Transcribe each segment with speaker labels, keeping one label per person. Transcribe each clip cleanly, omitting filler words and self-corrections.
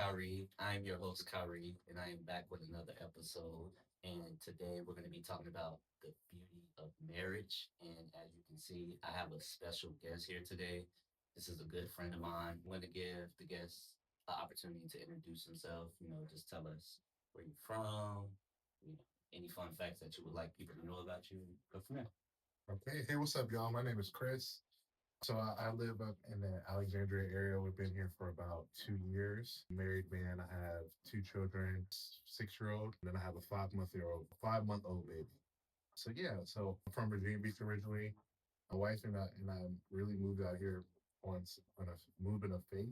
Speaker 1: Kyrie. I'm your host, Kyrie, and I am back with another episode. And today we're going to be talking about the beauty of marriage. And as you can see, I have a special guest here today. This is a good friend of mine. I'm going to give the guest an opportunity to introduce himself. Just tell us where you're from, you know, any fun facts that you would like people to know about you. Go from there.
Speaker 2: Okay. Hey, what's up, y'all? My name is Chris. So I live up in the Alexandria area. We've been here for about 2 years. Married man. I have two children, 6-year-old, and then I have a 5-month old baby. So yeah, so I'm from Virginia Beach originally. My wife and I really moved out here on a movement of faith.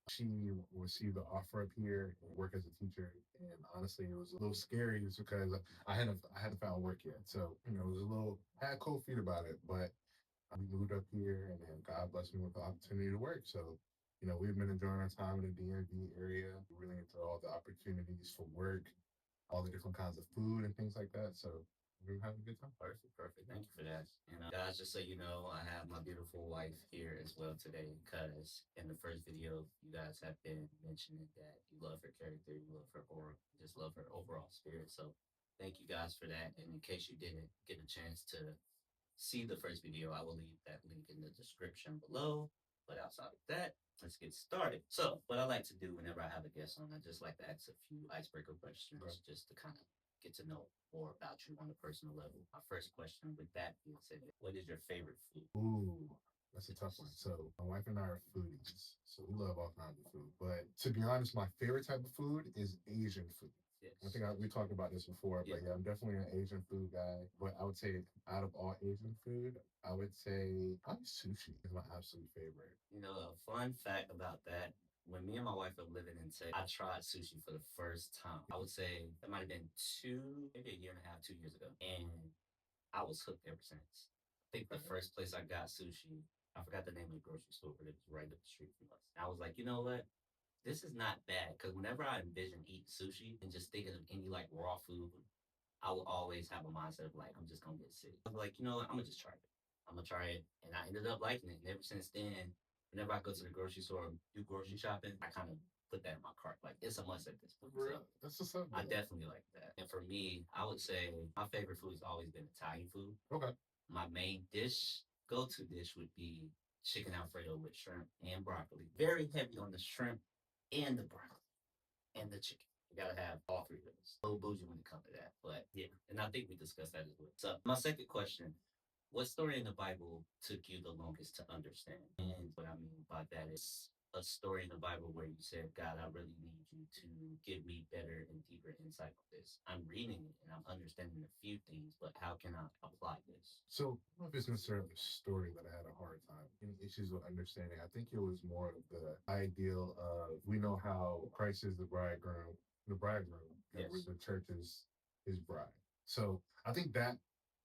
Speaker 2: She received the offer up here and work as a teacher, and honestly, it was a little scary just because I hadn't found work yet. So it was a little had cold feet about it, but we moved up here, and then God blessed me with the opportunity to work. So, we've been enjoying our time in the DMV area, really into all the opportunities for work, all the different kinds of food and things like that. So, we're having a good time.
Speaker 1: Perfect, perfect. Thank you for that. And guys, just so you know, I have my beautiful wife here as well today because in the first video, you guys have been mentioning that you love her character, you love her aura, you just love her overall spirit. So thank you guys for that. And in case you didn't get a chance to see the first video, I will leave that link in the description below. But outside of that, let's get started. So, what I like to do whenever I have a guest on, I just like to ask a few icebreaker questions just to kind of get to know more about you on a personal level. My first question with that being said, what is your favorite food?
Speaker 2: Ooh, that's a tough one. So, my wife and I are foodies. So, we love all kinds of food. But to be honest, my favorite type of food is Asian food. I
Speaker 1: Yes.
Speaker 2: think we talked about this before,
Speaker 1: Yeah.
Speaker 2: but yeah, I'm definitely an Asian food guy. But I would say out of all Asian food, I would say probably sushi is my absolute favorite.
Speaker 1: A fun fact about that. When me and my wife were living in Texas, I tried sushi for the first time. I would say it might have been maybe a year and a half, 2 years ago. And I was hooked ever since. I think the first place I got sushi, I forgot the name of the grocery store, but it was right up the street from us. I was like, you know what? This is not bad. Because whenever I envision eating sushi and just thinking of any like raw food, I will always have a mindset of like, I'm just going to get sick. I'm like, you know what? I'm going to just try it. I'm going to try it. And I ended up liking it. And ever since then, whenever I go to the grocery store and do grocery shopping, I kind of put that in my cart. Like, it's a must at this point. So
Speaker 2: That's what's up.
Speaker 1: I definitely like that. And for me, I would say my favorite food has always been Italian food.
Speaker 2: Okay.
Speaker 1: My main go to dish would be chicken Alfredo with shrimp and broccoli. Very heavy on the shrimp and the broccoli and the chicken. You gotta have all three of those. A little bougie when it comes to that, but yeah. And I think we discussed that as well. So my second question: what story in the Bible took you the longest to understand? And what I mean by that is a story in the Bible where you said, God, I really need you to give me better and deeper insight on this. I'm reading it and I'm understanding a few things, but how can I apply this?
Speaker 2: So, I don't know if it's necessarily a story that I had a hard time, any issues with understanding. I think it was more of the ideal of we know how Christ is the bridegroom, and
Speaker 1: Yes.
Speaker 2: the church is his bride. So, I think that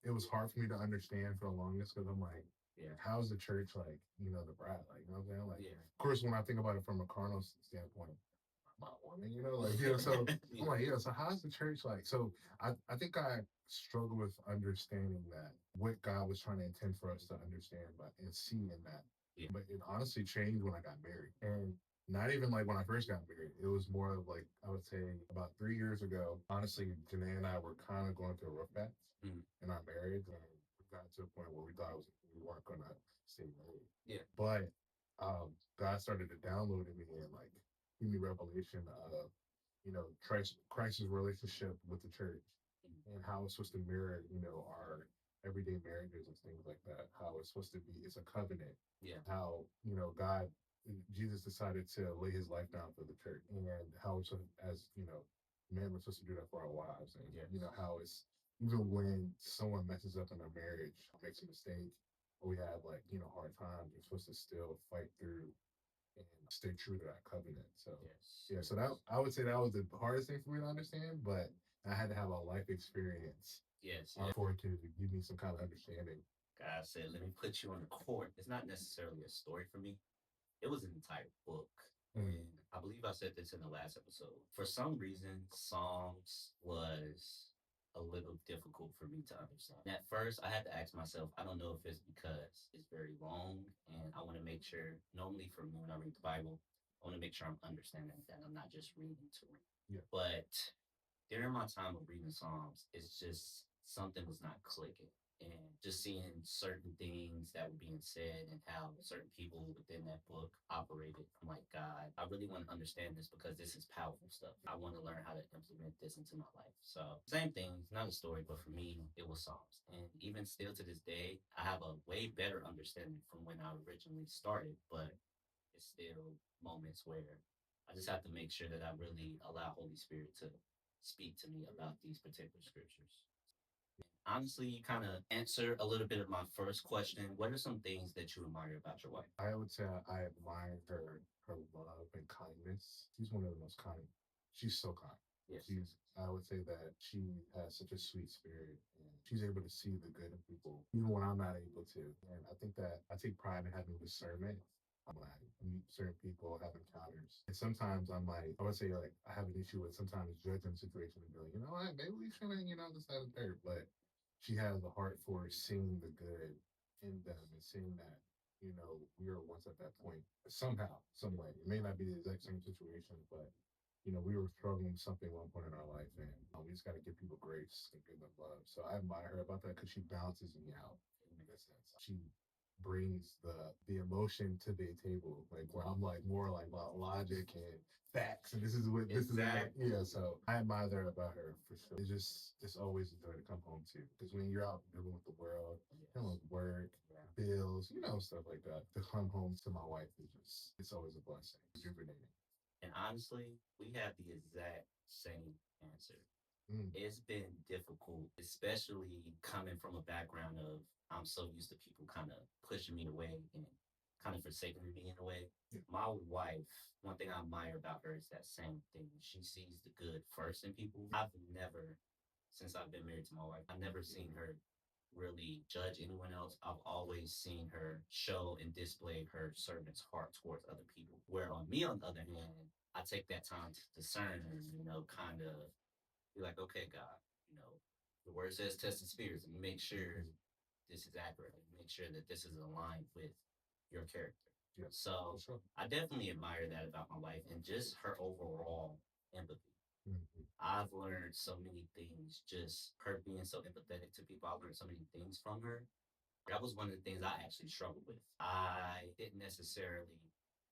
Speaker 2: it was hard for me to understand for the longest because I'm like,
Speaker 1: Yeah.
Speaker 2: how is the church like, the bride? Like, you know what I'm saying? Like,
Speaker 1: Yeah.
Speaker 2: of course, when I think about it from a carnal standpoint, my woman, so I'm like, so how's the church like? So I think I struggle with understanding that what God was trying to intend for us to understand, but and see in that.
Speaker 1: Yeah.
Speaker 2: But it honestly changed when I got married. And not even like when I first got married. It was more of like I would say about 3 years ago. Honestly, Janae and I were kind of going through a rough patch in our marriage, and we got to a point where we weren't gonna stay married.
Speaker 1: Yeah.
Speaker 2: But God started to download in me and like give me revelation of Christ's relationship with the church and how it's supposed to mirror our everyday marriages and things like that. How it's supposed to be, it's a covenant.
Speaker 1: Yeah.
Speaker 2: How Jesus decided to lay his life down for the church, and how it's as men we're supposed to do that for our wives, and how it's even when someone messes up in a marriage, makes a mistake, or we have like hard times, you're supposed to still fight through and stay true to that covenant. So
Speaker 1: Yes.
Speaker 2: yeah, so that I would say that was the hardest thing for me to understand, but I had to have a life experience
Speaker 1: Yes.
Speaker 2: for it to give me some kind of understanding.
Speaker 1: God said, let me put you on the court. It's not necessarily a story for me. It was an entire book. And I believe I said this in the last episode. For some reason, Psalms was a little difficult for me to understand. And at first, I had to ask myself, I don't know if it's because it's very long and I want to make sure, normally for me when I read the Bible, I want to make sure I'm understanding that I'm not just reading to read.
Speaker 2: Yeah.
Speaker 1: But during my time of reading Psalms, it's just something was not clicking. And just seeing certain things that were being said and how certain people within that book operated, I'm like, God, I really want to understand this because this is powerful stuff. I want to learn how to implement this into my life. So, same thing, not a story, but for me, it was Psalms. And even still to this day, I have a way better understanding from when I originally started, but it's still moments where I just have to make sure that I really allow Holy Spirit to speak to me about these particular scriptures. Honestly, you kind of answer a little bit of my first question. What are some things that you admire about your wife?
Speaker 2: I would say I admire her love and kindness. She's one of the most kind. She's so kind.
Speaker 1: Yes.
Speaker 2: She's I would say that she has such a sweet spirit and she's able to see the good in people, even when I'm not able to. And I think that I take pride in having discernment. I'm like meet certain people, have encounters. And sometimes I'm like, I would say like I have an issue with sometimes judging the situation and be like, you know what, maybe we shouldn't, this, that, and third. But she has a heart for seeing the good in them and seeing that we were once at that point somehow, some way. It may not be the exact same situation, but we were struggling with something at one point in our life, and we just got to give people grace and give them love. So I admire her about that because she balances me out in that sense. She brings the emotion to the table, like where I'm like more like about logic and facts, and this is that.
Speaker 1: Exactly.
Speaker 2: Yeah, so I admire that about her for sure. It's always a joy to come home to because when you're out dealing with the world, dealing with work, bills, stuff like that, to come home to my wife is just it's always a blessing, rejuvenating.
Speaker 1: And honestly, we have the exact same answer.
Speaker 2: Mm.
Speaker 1: It's been difficult, especially coming from a background of I'm so used to people kind of pushing me away and kind of forsaking me in a way.
Speaker 2: Yeah.
Speaker 1: My wife, one thing I admire about her is that same thing. She sees the good first in people. I've never, since I've been married to my wife, I've never seen her really judge anyone else. I've always seen her show and display her servant's heart towards other people. Where on me, on the other hand, I take that time to discern and, kind of be like, okay, God, the word says test the spirits and make sure this is accurate and make sure that this is aligned with your character.
Speaker 2: Yeah.
Speaker 1: So
Speaker 2: Sure.
Speaker 1: I definitely admire that about my wife and just her overall empathy.
Speaker 2: Mm-hmm.
Speaker 1: I've learned so many things just her being so empathetic to people. I've learned so many things from her. That was one of the things I actually struggled with. I didn't necessarily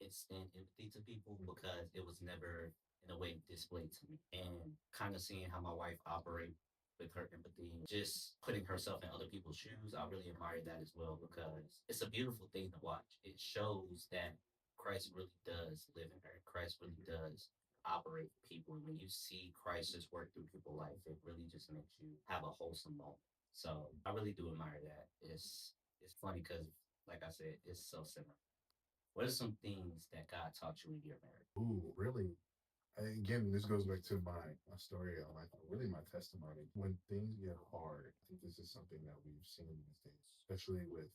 Speaker 1: extend empathy to people because it was never in a way displayed to me. And kind of seeing how my wife operate with her empathy, just putting herself in other people's shoes, I really admire that as well because it's a beautiful thing to watch. It shows that Christ really does live in her. Christ really does operate with people. And when you see Christ just work through people's life, it really just makes you have a wholesome moment. So I really do admire that. It's funny because, like I said, it's so similar. What are some things that God taught you in your marriage?
Speaker 2: Ooh, really? Again, this goes back to my story, like really my testimony. When things get hard, I think this is something that we've seen these days, especially with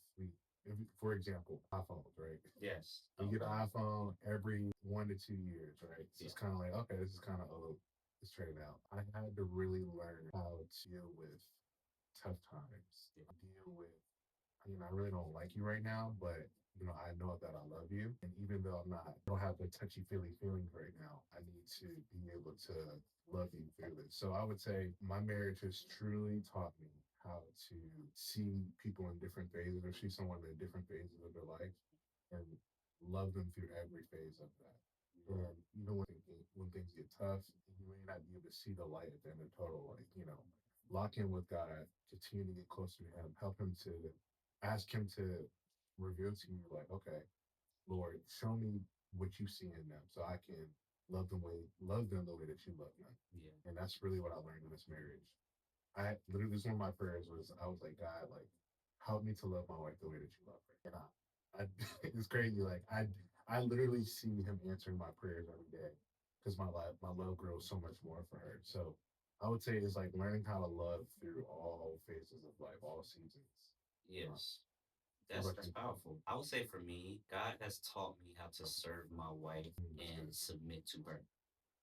Speaker 2: for example, iPhones, right?
Speaker 1: Yes.
Speaker 2: We get an iPhone every 1 to 2 years, right? So it's kind of like, okay, this is kind of old. Let's trade it out. I had to really learn how to deal with tough times, deal with I really don't like you right now, but I know that I love you. And even though I don't have the touchy feely feelings right now, I need to be able to love you through this. So I would say my marriage has truly taught me how to see people in different phases or see someone in different phases of their life and love them through every phase of that. And even when things get tough, you may not be able to see the light at the end of the tunnel. Like, lock in with God, continue to get closer to Him, help Him to ask Him to reveal to you, like, okay, Lord, show me what you see in them, so I can love them the way that you love them.
Speaker 1: Yeah.
Speaker 2: And that's really what I learned in this marriage. I literally, this one of my prayers was, I was like, God, like, help me to love my wife the way that you love her. And it's crazy. Like, I literally see Him answering my prayers every day because my love grows so much more for her. So I would say it's like learning how to love through all phases of life, all seasons.
Speaker 1: Yes.
Speaker 2: What about
Speaker 1: That's
Speaker 2: you?
Speaker 1: powerful. I would say for me, God has taught me how to serve my wife
Speaker 2: That's
Speaker 1: and
Speaker 2: good.
Speaker 1: submit to her.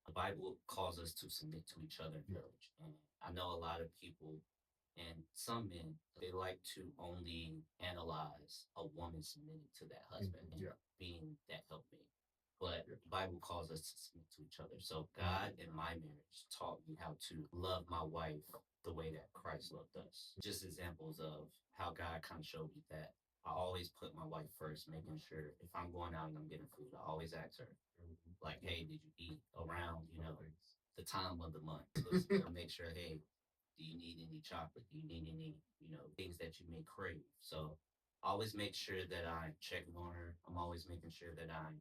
Speaker 1: The Bible calls us to submit to each other in
Speaker 2: Yeah.
Speaker 1: marriage. And I know a lot of people and some men, they like to only analyze a woman submitting to that husband and
Speaker 2: Yeah.
Speaker 1: being that helpmate. but the Bible calls us to submit to each other. So God in my marriage taught me how to love my wife the way that Christ loved us. Just examples of how God kind of showed me that I always put my wife first, making sure if I'm going out and I'm getting food, I always ask her, like, hey, did you eat around, the time of the month? I'll make sure, hey, do you need any chocolate? Do you need any, things that you may crave? So I always make sure that I'm checking on her. I'm always making sure that I'm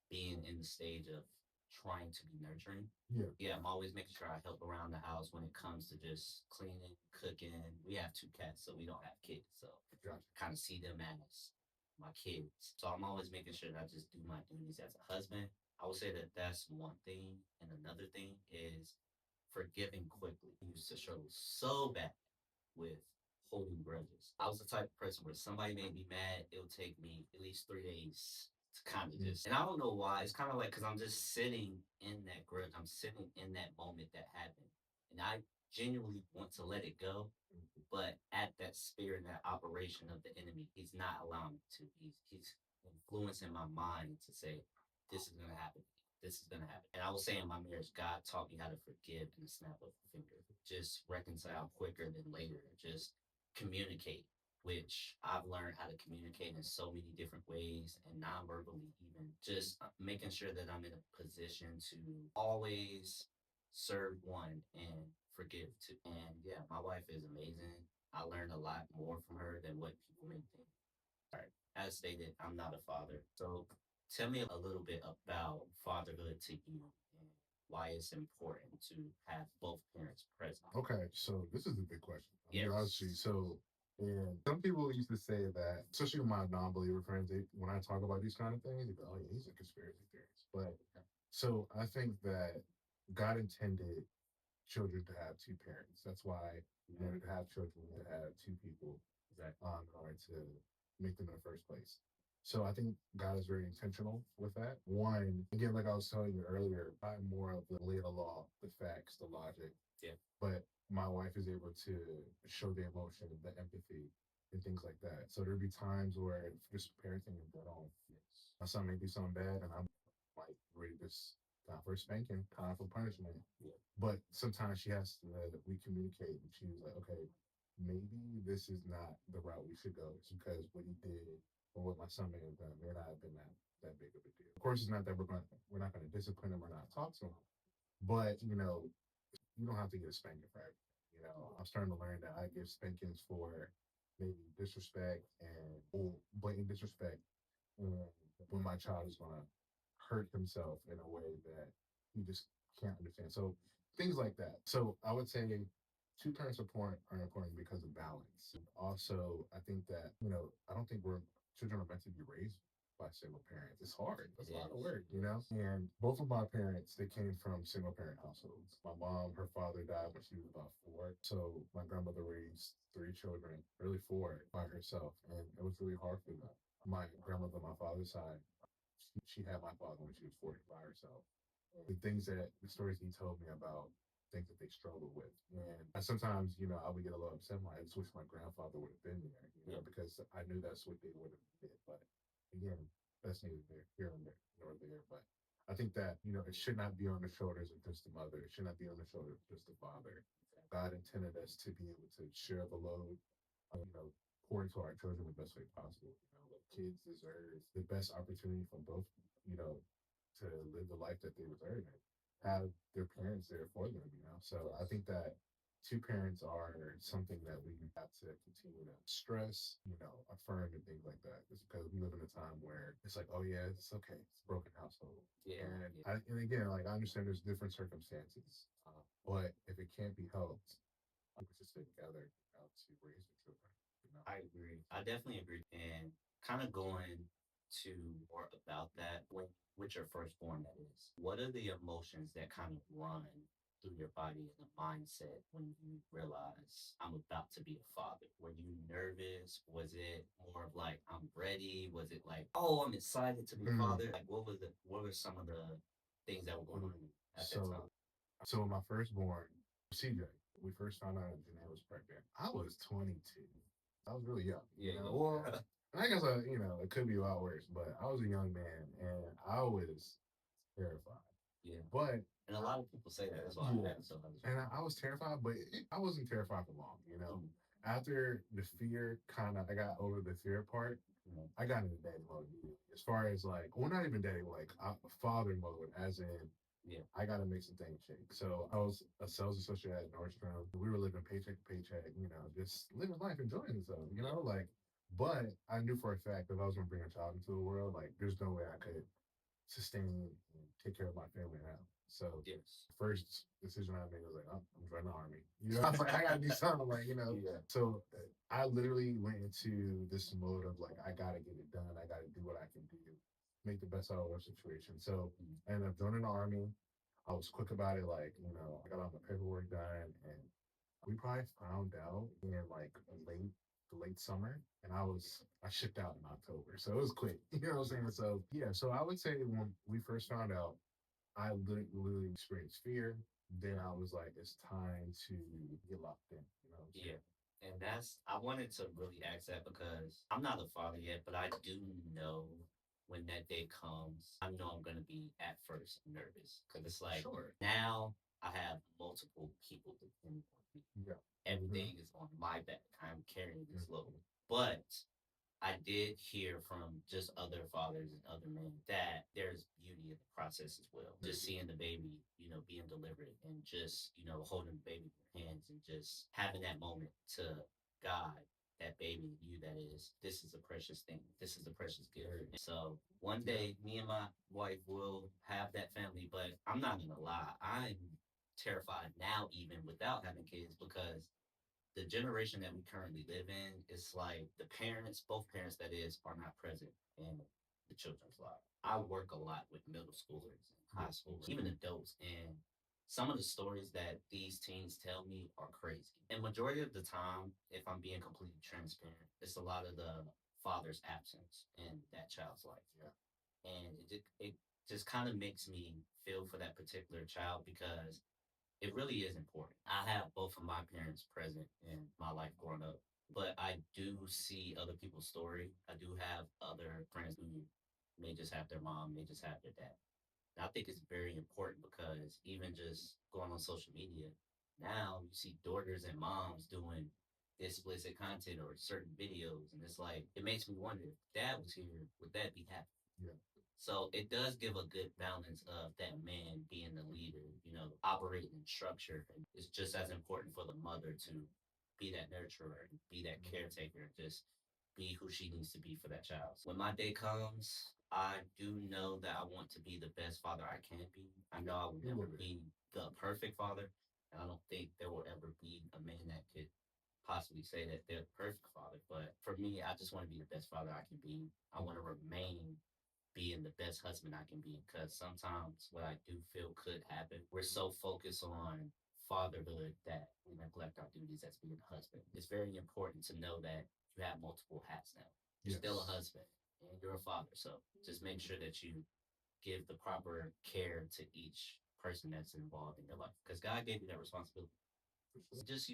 Speaker 1: being in the stage of trying to be nurturing.
Speaker 2: Yeah.
Speaker 1: Yeah, I'm always making sure I help around the house when it comes to just cleaning, cooking. We have two cats, so we don't have kids. So
Speaker 2: Gotcha.
Speaker 1: kind of see them as my kids. So I'm always making sure that I just do my duties as a husband. I would say that that's one thing. And another thing is forgiving quickly. I used to struggle so bad with holding grudges. I was the type of person where somebody made me mad, it'll take me at least 3 days to kind of just, and I don't know why. It's kind of like because I'm just sitting in that grudge. I'm sitting in that moment that happened. And I genuinely want to let it go. But at that spirit and that operation of the enemy, he's not allowing me to. He's influencing my mind to say, this is gonna happen. This is gonna happen. And I will say in my marriage, God taught me how to forgive in the snap of a finger. Just reconcile quicker than later. Just communicate, which I've learned how to communicate in so many different ways and non-verbally even. Just making sure that I'm in a position to always serve one and forgive two. And yeah, my wife is amazing. I learned a lot more from her than what people may think. All right. As stated, I'm not a father. So tell me a little bit about fatherhood to you and why it's important to have both parents present.
Speaker 2: Okay, so this is a big question. I'll be
Speaker 1: Yes.
Speaker 2: honest with you. So, and some people used to say that, especially my non-believer friends, when I talk about these kind of things, they go, "Oh yeah, he's a conspiracy theorist." But so I think that God intended children to have two parents. That's why in order to have children, you have to have two people
Speaker 1: Exactly.
Speaker 2: in order to make them in the first place. So I think God is very intentional with that. One, again, like I was telling you earlier, I'm more of the lay of the law, the facts, the logic.
Speaker 1: Yeah.
Speaker 2: But my wife is able to show the emotion, the empathy, and things like that. So there'd be times where just parenting is going on. My son may do something bad, and I'm like ready to just time for a spanking, time for punishment.
Speaker 1: Yeah.
Speaker 2: But sometimes she has to, we communicate, and she was like, okay, maybe this is not the route we should go. It's because what he did or what my son may have done may not have been that big of a deal. Of course, it's not that we're not going to discipline him or not talk to him, but you don't have to get a spanking for everything. I'm starting to learn that I give spankings for maybe disrespect and blatant disrespect, and when my child is going to hurt himself in a way that he just can't understand. So things like that. So I would say two parents are important because of balance. Also, I think that I don't think we're children are meant to be raised by single parents. It's hard. It's a lot of work. And both of my parents, they came from single parent households. My mom, her father died when she was about 4. So my grandmother raised 3 children, really 4, by herself. And it was really hard for them. My grandmother, my father's side, she had my father when she was 40 by herself. The stories he told me about things that they struggled with. And sometimes, I would get a little upset. I just wish my grandfather would have been there, because I knew that's what they would have did. But again, that's neither here nor there. But I think that, it should not be on the shoulders of just the mother. It should not be on the shoulders of just the father. God intended us to be able to share the load, pour into our children the best way possible. Kids deserve the best opportunity from both, you know, to live the life that they deserve and have their parents there for them. So I think that two parents are something that we have to continue to stress, affirm and things like that. Just because we live in a time where it's like, oh yeah, it's okay, it's a broken household.
Speaker 1: Yeah.
Speaker 2: And again, like I understand there's different circumstances, but if it can't be helped, we should stay together, to raise the children.
Speaker 1: I agree. I definitely agree. And kind of going to more about that when with your firstborn, that is. What are the emotions that kind of run through your body and the mindset when you realize I'm about to be a father? Were you nervous? Was it more of like I'm ready? Was it like, oh, I'm excited to be a father? Like what were some of the things that were going on at that time?
Speaker 2: So my firstborn, CJ, we first found out Janae was pregnant. I was 22. I was really young.
Speaker 1: Yeah,
Speaker 2: Well, I guess it could be a lot worse, but I was a young man and I was terrified.
Speaker 1: Yeah.
Speaker 2: But
Speaker 1: And a lot of people say that. That's why I
Speaker 2: yeah,
Speaker 1: asked. So I was
Speaker 2: and I was terrified, but I wasn't terrified for long. After the fear, kind of, I got over the fear part.
Speaker 1: Mhm.
Speaker 2: I got into daddy mode. As far as like, well, not even daddy, like father mode, as in
Speaker 1: Yeah.
Speaker 2: I got to make some things shake. So I was a sales associate at Nordstrom. We were living paycheck to paycheck, just living life, enjoying ourselves, like. But I knew for a fact that if I was going to bring a child into the world, like, there's no way I could sustain and take care of my family now. So
Speaker 1: Yes.
Speaker 2: first decision I made was like, oh, I'm joining the army. I was like, I gotta do something. Like,
Speaker 1: Yeah.
Speaker 2: So I literally went into this mode of like, I gotta get it done. I gotta do what I can do, make the best out of our situation. So I ended up joining the army. I was quick about it. Like, I got all my paperwork done, and we probably found out in like the late summer, and I shipped out in October, so it was quick. You know what I'm saying? So yeah, so I would say when we first found out, I literally experienced fear. Then I was like, it's time to get locked in. You know what I'm saying?
Speaker 1: Yeah. And I wanted to really ask that because I'm not a father yet, but I do know when that day comes, I know I'm going to be at first nervous because it's like
Speaker 2: Sure.
Speaker 1: now I have multiple people depending on me.
Speaker 2: Yeah.
Speaker 1: Everything is on my back. I'm carrying this load. But I did hear from just other fathers and other men that there's beauty in the process as well. Just seeing the baby, being delivered and just, holding the baby in your hands and just having that moment to God, that baby, you that is, this is a precious thing. This is a precious gift. And so one day, me and my wife will have that family, but I'm not going to lie. I'm terrified now, even without having kids, because the generation that we currently live in, it's like the parents, both parents that is, are not present in the children's life. I work a lot with middle schoolers and high schoolers, even adults, and some of the stories that these teens tell me are crazy. And majority of the time, if I'm being completely transparent, it's a lot of the father's absence in that child's life.
Speaker 2: Yeah.
Speaker 1: And it just kind of makes me feel for that particular child because it really is important. I have both of my parents present in my life growing up, but I do see other people's story. I do have other friends who may just have their mom, may just have their dad. And I think it's very important because even just going on social media, now you see daughters and moms doing explicit content or certain videos, and it's like it makes me wonder if dad was here, would that be happening?
Speaker 2: Yeah.
Speaker 1: So it does give a good balance of that man being the leader, operating in structure. And it's just as important for the mother to be that nurturer and be that caretaker, just be who she needs to be for that child. So when my day comes, I do know that I want to be the best father I can be. I know I will never be the perfect father. And I don't think there will ever be a man that could possibly say that they're the perfect father. But for me, I just want to be the best father I can be. I want to remain being the best husband I can be because sometimes what I do feel could happen, we're so focused on fatherhood that we neglect our duties as being a husband. It's very important to know that you have multiple hats now. You're still a husband and you're a father. So just make sure that you give the proper care to each person that's involved in your life because God gave you that responsibility. Just,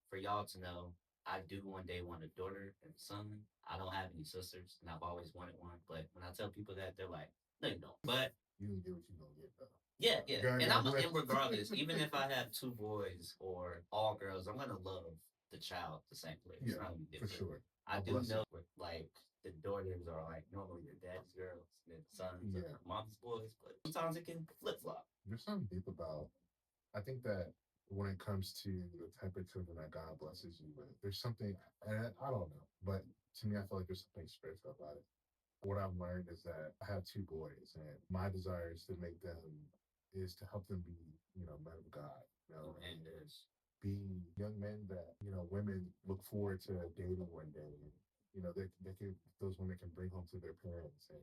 Speaker 1: for y'all to know, I do one day want a daughter and a son. I don't have any sisters, and I've always wanted one. But when I tell people that, they're like, "No, you don't." But
Speaker 2: You can get what you gonna get, though.
Speaker 1: yeah, yeah.
Speaker 2: God,
Speaker 1: And
Speaker 2: God
Speaker 1: and
Speaker 2: bless.
Speaker 1: regardless, even if I have two boys or all girls, I'm gonna love the child the same way. It's
Speaker 2: Yeah,
Speaker 1: not gonna be
Speaker 2: for
Speaker 1: different.
Speaker 2: sure.
Speaker 1: I
Speaker 2: God
Speaker 1: do
Speaker 2: bless
Speaker 1: know with like the daughters are like normally the dad's girls and then the sons
Speaker 2: Yeah.
Speaker 1: are mom's boys, but sometimes it can flip flop.
Speaker 2: There's something deep about. I think that when it comes to the type of children that God blesses you with, there's something, and I don't know, but to me, I feel like there's something spiritual about it. What I've learned is that I have two boys, and my desire is to make them, is to help them be, men of God, and is be young men that, women look forward to dating one day. And, they can, those women can bring home to their parents. And,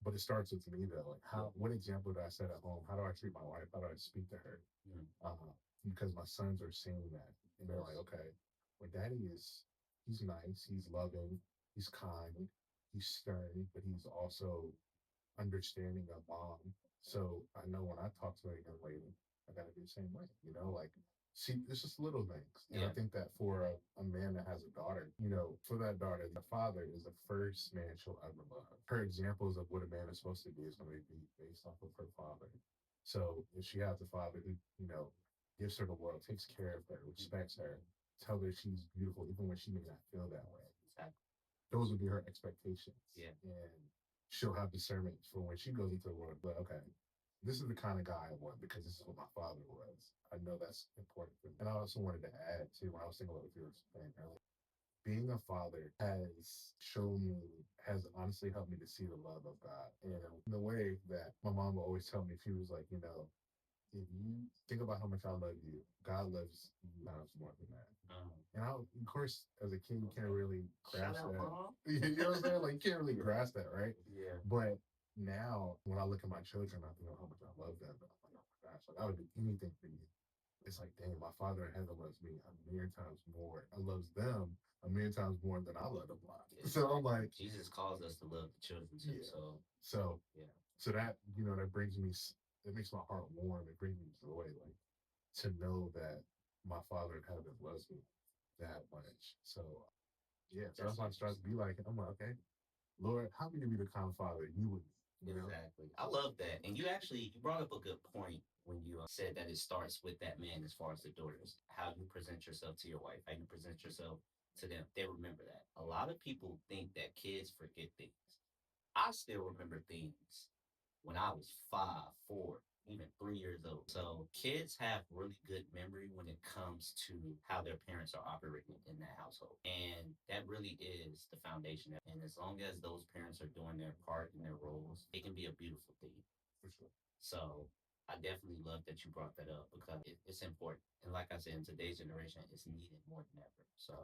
Speaker 2: but it starts with me though. Like what example do I set at home? How do I treat my wife? How do I speak to her? Because my sons are seeing that, and they're like, okay, well, daddy he's nice, he's loving, he's kind, he's stern, but he's also understanding of mom. So I know when I talk to a young lady, I gotta be the same way, like see, it's just little things. And I think that for a man that has a daughter, for that daughter, the father is the first man she'll ever love. Her examples of what a man is supposed to be is going to be based off of her father. So if she has a father who, gives her the world, takes care of her, respects her, tell her she's beautiful, even when she may not feel that way. Exactly. Those would be her expectations. Yeah. And she'll have discernment for when she goes into the world, but okay, this is the kind of guy I want because this is what my father was. I know that's important for me. And I also wanted to add too, when I was thinking about what you were saying earlier, being a father has shown me, has honestly helped me to see the love of God. And in the way that my mom would always tell me, she was like, if you think about how much I love you, God loves you times more than that. And of course, as a kid, you can't really grasp that. You know what I'm saying? Like, you can't really grasp that, right? Yeah. But now, when I look at my children, I know how much I love them. But I'm like, oh my gosh, like, I would do anything for you. It's like, dang, my father in heaven loves me a million times more. I loves them a million times more than I love them. Yeah. So I'm like,
Speaker 1: Jesus calls us to love the children too. Yeah.
Speaker 2: So yeah. So that that brings me. It makes my heart warm. It brings me joy, like to know that my father in heaven loves me that much. So yeah, so that's why I start to be like, I'm like, okay, Lord, how can you be the kind of father you would be?
Speaker 1: Exactly. I love that. And you brought up a good point when you said that it starts with that man as far as the daughters. How you present yourself to your wife, how you present yourself to them. They remember that. A lot of people think that kids forget things. I still remember things when I was 5, 4, even 3 years old. So kids have really good memory when it comes to how their parents are operating in that household. And that really is the foundation. And as long as those parents are doing their part and their roles, it can be a beautiful thing. For sure. So I definitely love that you brought that up because it's important. And like I said, in today's generation, it's needed more than ever. So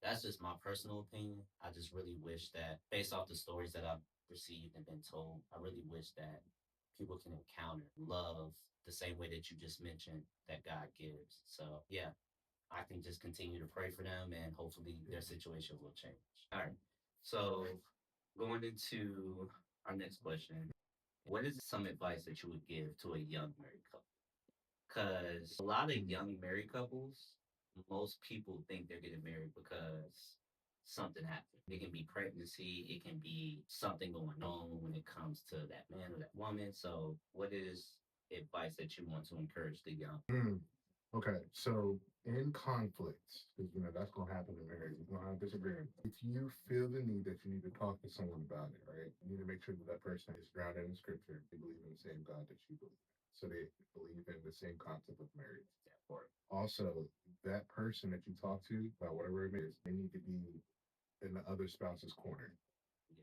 Speaker 1: that's just my personal opinion. I just really wish that based off the stories that I've received and been told, I really wish that people can encounter love the same way that you just mentioned that God gives. So yeah, I can just continue to pray for them and hopefully their situation will change. All right. So going into our next question, what is some advice that you would give to a young married couple? Because a lot of young married couples, most people think they're getting married because something happened. It can be pregnancy, it can be something going on when it comes to that man or that woman. So, what is advice that you want to encourage the young?
Speaker 2: Okay, so in conflict, because that's gonna happen in marriage, you're gonna have disagreement. If you feel the need that you need to talk to someone about it, right? You need to make sure that that person is grounded in scripture. They believe in the same God that you believe in. So they believe in the same concept of marriage. Or also, that person that you talk to about whatever it is, they need to be in the other spouse's corner.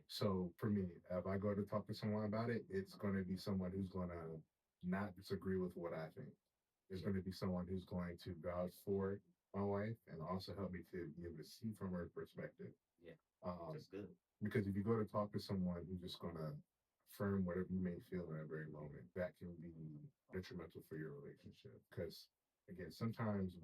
Speaker 2: So for me, if I go to talk to someone about it, it's going to be someone who's going to not disagree with what I think. There's going to be someone who's going to vouch for my wife and also help me to be able to see from her perspective. Yeah, that's good. Because if you go to talk to someone who's just going to affirm whatever you may feel in that very moment, that can be detrimental for your relationship. Because again, sometimes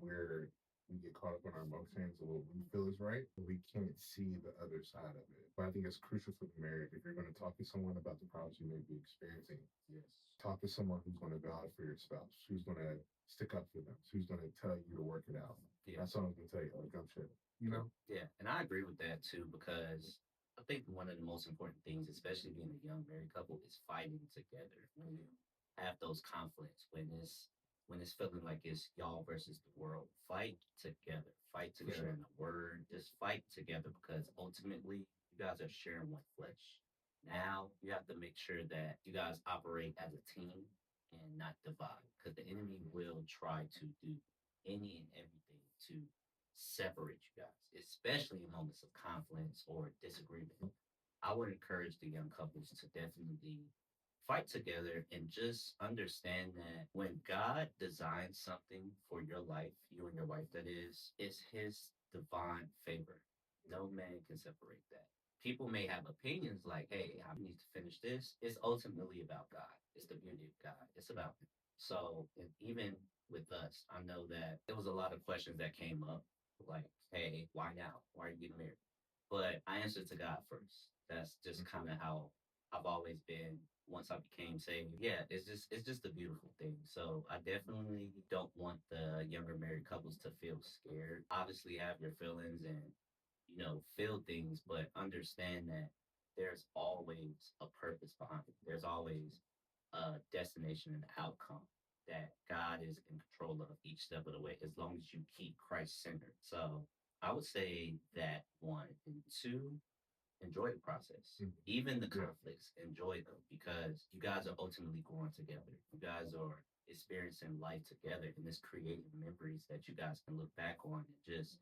Speaker 2: we get caught up in our emotions and what we feel is right, but we can't see the other side of it. But I think it's crucial for the marriage. If you're going to talk to someone about the problems you may be experiencing, yes, talk to someone who's going to vouch for your spouse, who's going to stick up for them, who's going to tell you to work it out. Yeah. That's all I'm going to tell you. Like, jump ship.
Speaker 1: Yeah, and I agree with that too because I think one of the most important things, especially being a young married couple, is fighting together. When you have those conflicts, when it's feeling like it's y'all versus the world, fight together. Fight together in the word. Just fight together because ultimately you guys are sharing one flesh. Now you have to make sure that you guys operate as a team and not divide because the enemy will try to do any and everything to separate you guys, especially in moments of conflict or disagreement. I would encourage the young couples to definitely fight together and just understand that when God designs something for your life, you and your wife, that is, it's His divine favor. No man can separate that. People may have opinions like, hey, I need to finish this. It's ultimately about God. It's the beauty of God. It's about Him. So, and even with us, I know that there was a lot of questions that came up like, hey, why now? Why are you getting married? But I answered to God first. That's just kind of how I've always been once I became saved. Yeah, it's just a beautiful thing. So I definitely don't want the younger married couples to feel scared. Obviously have your feelings and feel things, but understand that there's always a purpose behind it. There's always a destination and outcome that God is in control of each step of the way as long as you keep Christ centered. So I would say that one. And two, enjoy the process. Even the conflicts, enjoy them because you guys are ultimately growing together. You guys are experiencing life together and this creating memories that you guys can look back on and just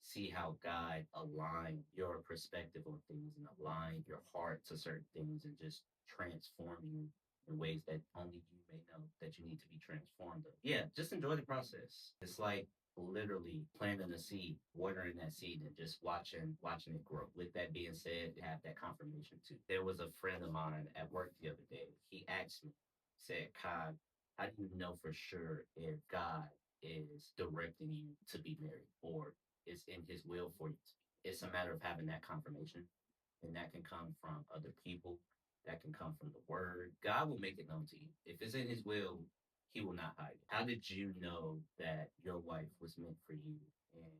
Speaker 1: see how God aligned your perspective on things and aligned your heart to certain things and just transform you in ways that only you may know that you need to be transformed of. Yeah, just enjoy the process. It's like literally planting a seed, watering that seed, and just watching it grow. With that being said, have that confirmation too. There was a friend of mine at work the other day. He asked me, said, "Kai, how do you know for sure if God is directing you to be married or is in His will for you to be?" It's a matter of having that confirmation, and that can come from other people. That can come from the Word. God will make it known to you. If it's in His will, He will not hide it. How did you know that your wife was meant for you? And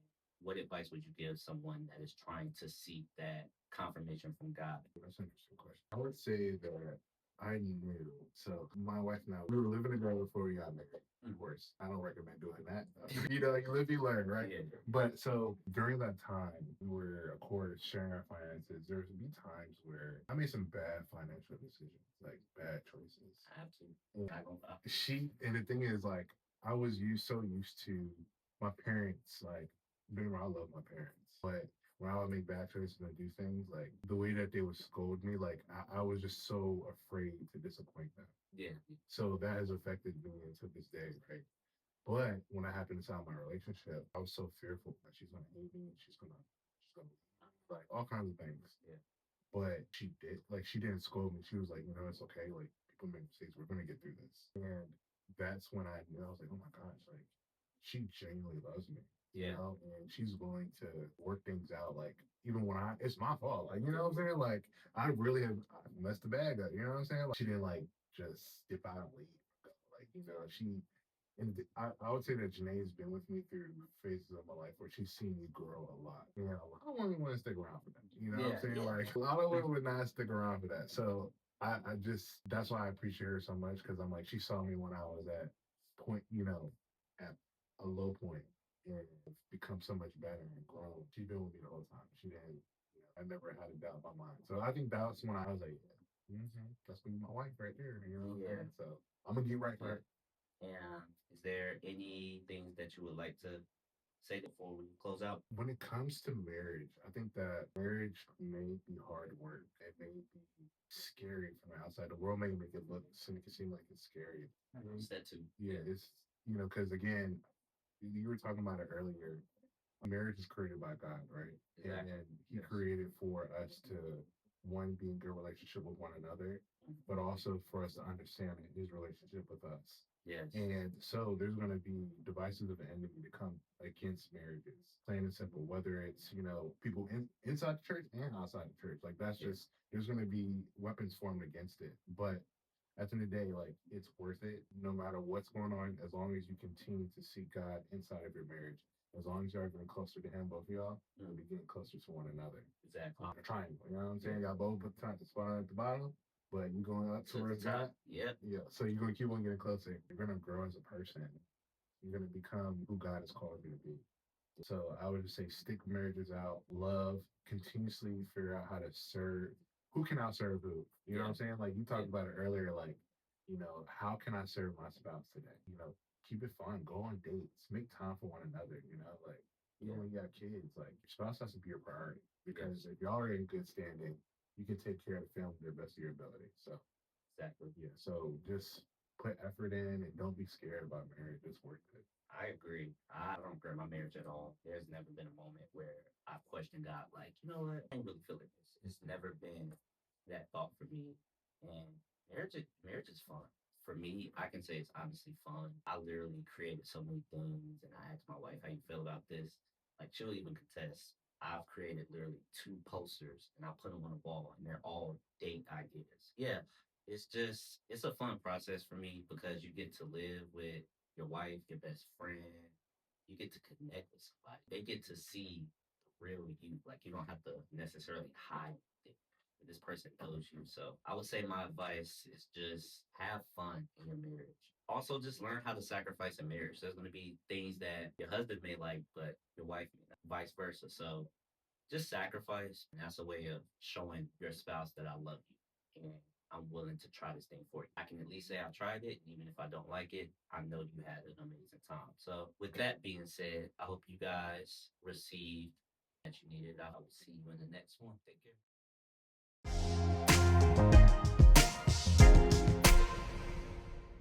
Speaker 1: what advice would you give someone that is trying to seek that confirmation from God?
Speaker 2: That's an interesting question. I would say that I knew. So my wife and I, we were living together before we got married. Of course, I don't recommend doing that. You live, you learn, right? Yeah. But so during that time, we were, of course, sharing our finances. There would be times where I made some bad financial decisions, like bad choices.
Speaker 1: I have to.
Speaker 2: And
Speaker 1: I don't know.
Speaker 2: and the thing is, like, I was so used to my parents, like, being around, I love my parents, but when I would make bad choices and do things, like the way that they would scold me, like I was just so afraid to disappoint them.
Speaker 1: Yeah.
Speaker 2: So that has affected me until this day, right? But when I happened inside my relationship, I was so fearful that she's gonna hate me, she's gonna like all kinds of things.
Speaker 1: Yeah.
Speaker 2: But she didn't scold me. She was like, it's okay. Like people make mistakes. We're gonna get through this. And that's when I knew I was like, oh my gosh, like she genuinely loves me.
Speaker 1: Yeah.
Speaker 2: And she's willing to work things out. Like even when it's my fault. Like, you know what I'm saying? Like I really have I messed the bag up. You know what I'm saying? Like, she didn't like just skip out and leave. Like, she and I would say that Janae's been with me through phases of my life where she's seen me grow a lot. A lot of women want to stick around for that. You know what I'm saying?
Speaker 1: Yeah.
Speaker 2: Like a lot of women would not stick around for that. So I just that's why I appreciate her so much because I'm like she saw me when I was at point, at a low point and become so much better and grown. She's been with me the whole time. She didn't, I never had a doubt in my mind. So I think that's when I was like, that's gonna be my wife right there. You know what I'm saying? So I'm gonna get right for her.
Speaker 1: And is there any things that you would like to say before we close out?
Speaker 2: When it comes to marriage, I think that marriage may be hard work. It may be scary from the outside. The world may make it make it seem like it's scary.
Speaker 1: It's that too.
Speaker 2: Yeah, it's because again, you were talking about it earlier. Marriage is created by God, right?
Speaker 1: Exactly.
Speaker 2: And He created for us to one be in good relationship with one another, but also for us to understand His relationship with us.
Speaker 1: Yes.
Speaker 2: And so there's going to be devices of the enemy to come against marriages, plain and simple, whether it's, people inside the church and outside the church. Like that's just, there's going to be weapons formed against it. But at the end of the day, like it's worth it no matter what's going on, as long as you continue to seek God inside of your marriage. As long as y'all getting closer to Him, both of y'all, you'll be getting closer to one another.
Speaker 1: Exactly.
Speaker 2: A triangle, you know what I'm saying? Y'all both put the spot at the bottom, but you're going up towards that.
Speaker 1: Yep.
Speaker 2: Yeah. So you're going to keep on getting closer. You're going to grow as a person. You're going to become who God has called you to be. So I would just say stick marriages out, love, continuously figure out how to serve. Who can outserve who? You know what I'm saying? Like you talked about it earlier, like, how can I serve my spouse today? Keep it fun, go on dates, make time for one another, like even when you got kids, like your spouse has to be your priority. Because if y'all are in good standing, you can take care of the family to the best of your ability. So exactly. Yeah. So just put effort in and don't be scared about marriage. It's worth it.
Speaker 1: I agree. I don't regret my marriage at all. There's never been a moment where I've questioned God, like, you know what? I ain't really feeling this. It's never been that thought for me. And marriage is fun. For me, I can say it's honestly fun. I literally created so many things and I asked my wife, how you feel about this? Like she'll even contest. I've created literally two posters and I put them on the wall and they're all date ideas. Yeah, it's a fun process for me because you get to live with your wife, your best friend. You get to connect with somebody. They get to see the real you. Like you don't have to necessarily hide it. This person knows you. So I would say my advice is just have fun in your marriage. Also, just learn how to sacrifice in marriage. There's going to be things that your husband may like, but your wife may not, vice versa. So just sacrifice. And that's a way of showing your spouse that I love you and I'm willing to try this thing for you. I can at least say I tried it. And even if I don't like it, I know you had an amazing time. So, with that being said, I hope you guys received that you needed. I will see you in the next one. Take care.